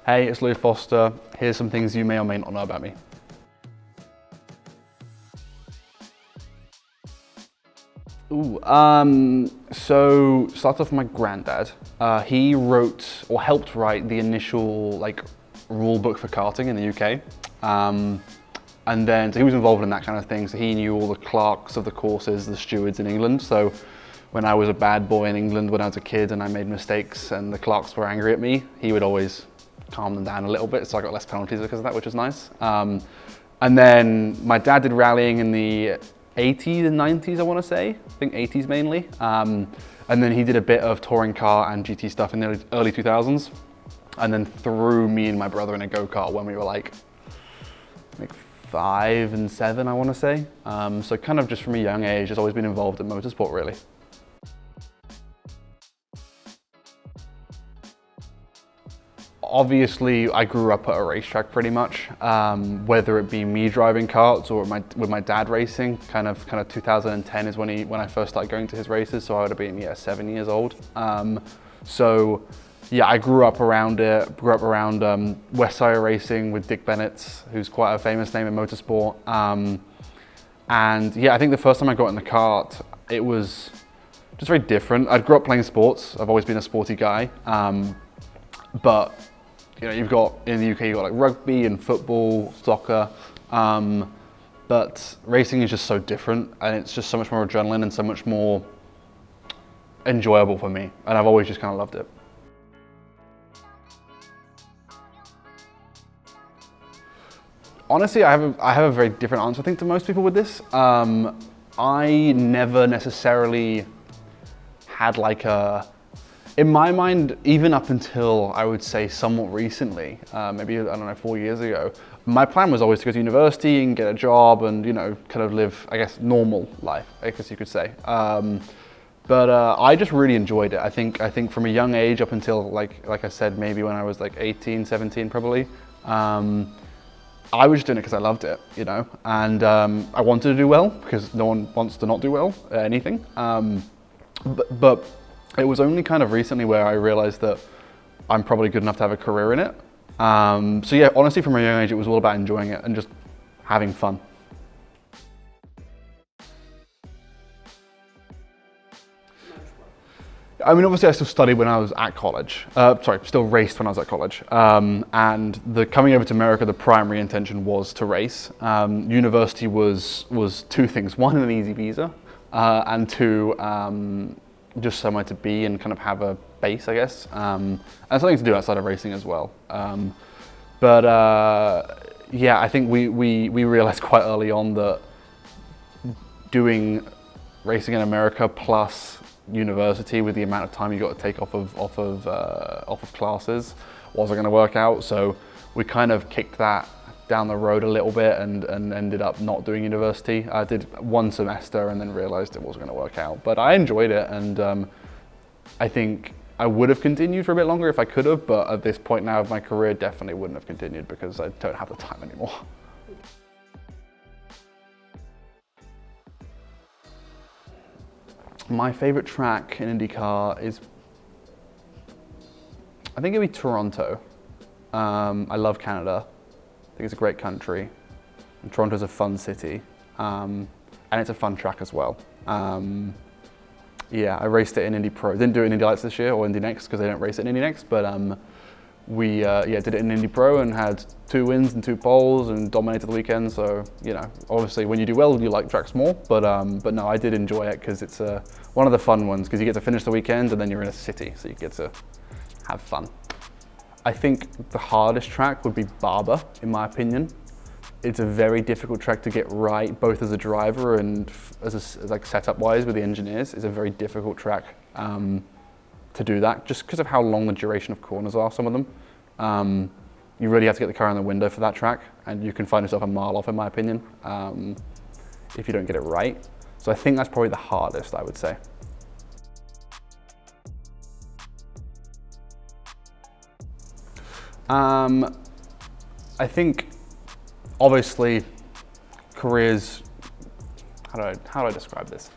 Hey, it's Louis Foster. Here's some things you may or may not know about me. So start off with my granddad. He wrote or helped write the initial rule book for karting in the UK. And then so he was involved in that kind of thing. So he knew all the clerks of the courses, the stewards in England. So when I was a bad boy in England when I was a kid and I made mistakes and the clerks were angry at me, he would always calm them down a little bit. So I got less penalties because of that, which was nice. And then my dad did rallying in the 80s and 90s, I want to say. I think 80s mainly. And then he did a bit of touring car and GT stuff in the early 2000s. And then threw me and my brother in a go-kart when we were like 5 and 7, I want to say. So kind of just from a young age, has always been involved in motorsport, really. Obviously, I grew up at a racetrack pretty much, whether it be me driving karts or with my dad racing. Kind of 2010 is when I first started going to his races, so I would have been 7 years old. So yeah, I grew up around it. Grew up around West Side Racing with Dick Bennett, who's quite a famous name in motorsport. And yeah, I think the first time I got in the kart, it was just very different. I grew up playing sports. I've always been a sporty guy, but you've got, in the UK, you've got like rugby and football, soccer, but racing is just so different and it's just so much more adrenaline and so much more enjoyable for me. And I've always just kind of loved it. Honestly, I have a very different answer, I think, to most people with this. I never necessarily had in my mind, even up until I would say somewhat recently, maybe, I don't know, 4 years ago, my plan was always to go to university and get a job and, kind of live, I guess, normal life, I guess you could say. But I just really enjoyed it. I think from a young age up until, like I said, maybe when I was 18, 17 probably, I was just doing it because I loved it, and I wanted to do well because no one wants to not do well at anything. But it was only kind of recently where I realized that I'm probably good enough to have a career in it. So yeah, honestly, from a young age, it was all about enjoying it and just having fun. I mean, obviously I still studied when I was at college. Still raced when I was at college. And coming over to America, the primary intention was to race. University was two things. One, an easy visa, and two, just somewhere to be and kind of have a base, I guess. And something to do outside of racing as well. Yeah, I think we realized quite early on that doing racing in America plus university with the amount of time you got to take off of classes wasn't going to work out. So we kind of kicked that down the road a little bit and ended up not doing university. I did one semester and then realized it wasn't going to work out, but I enjoyed it, and I think I would have continued for a bit longer if I could have, but at this point now of my career, definitely wouldn't have continued because I don't have the time anymore. My favorite track in IndyCar is, I think it'd be Toronto. I love Canada. I think it's a great country. And Toronto's a fun city. And it's a fun track as well. Yeah, I raced it in Indy Pro. Didn't do it in Indy Lights this year or Indy Next because they don't race it in Indy Next, but we did it in Indy Pro and had 2 wins and 2 poles and dominated the weekend. So, obviously when you do well, you like tracks more, but no, I did enjoy it because it's one of the fun ones because you get to finish the weekend and then you're in a city, so you get to have fun. I think the hardest track would be Barber, in my opinion. It's a very difficult track to get right, both as a driver and as setup-wise with the engineers. It's a very difficult track to do that, just because of how long the duration of corners are, some of them. You really have to get the car in the window for that track, and you can find yourself a mile off, in my opinion, if you don't get it right. So I think that's probably the hardest, I would say. I think, obviously, careers, how do I describe this?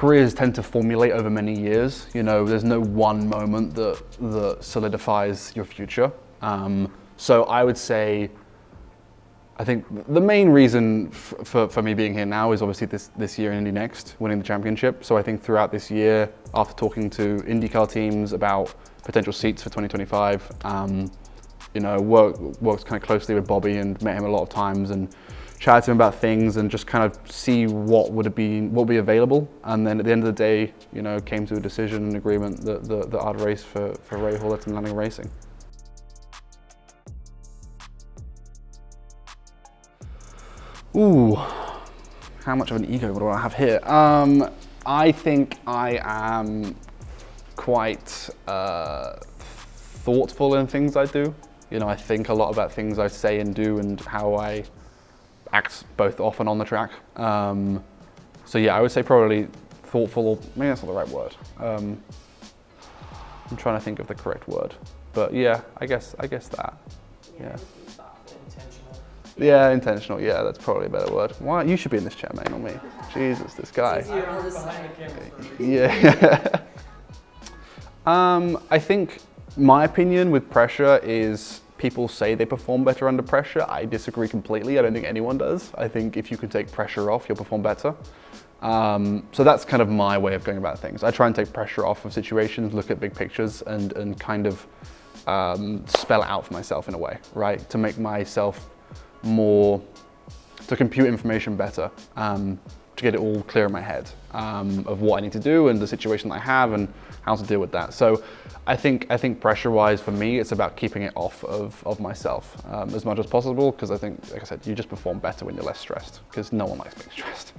careers tend to formulate over many years. You know, there's no one moment that solidifies your future. So I would say, I think the main reason for me being here now is obviously this year in Indy Next, winning the championship. So I think throughout this year, after talking to IndyCar teams about potential seats for 2025, you know, worked kind of closely with Bobby and met him a lot of times and chatted to him about things and just kind of see what would be available. And then at the end of the day, you know, came to a decision and agreement that I'd race for Ray Hawlett and Landing Racing. Ooh, how much of an ego do I have here? I think I am quite thoughtful in things I do. You know, I think a lot about things I say and do and how I act both off and on the track. So yeah, I would say probably thoughtful, or maybe that's not the right word. I'm trying to think of the correct word. But yeah, I guess that. Yeah. Yeah, intentional. Yeah, that's probably a better word. Why? You should be in this chair, mate, not me. Jesus, this guy. Yeah. I think my opinion with pressure is people say they perform better under pressure. I disagree completely. I don't think anyone does. I think if you can take pressure off, you'll perform better. So that's kind of my way of going about things. I try and take pressure off of situations, look at big pictures, and kind of spell it out for myself in a way, right? To make myself to compute information better, to get it all clear in my head of what I need to do and the situation that I have and how to deal with that. So I think pressure-wise for me, it's about keeping it off of myself as much as possible, because I think, like I said, you just perform better when you're less stressed, because no one likes being stressed.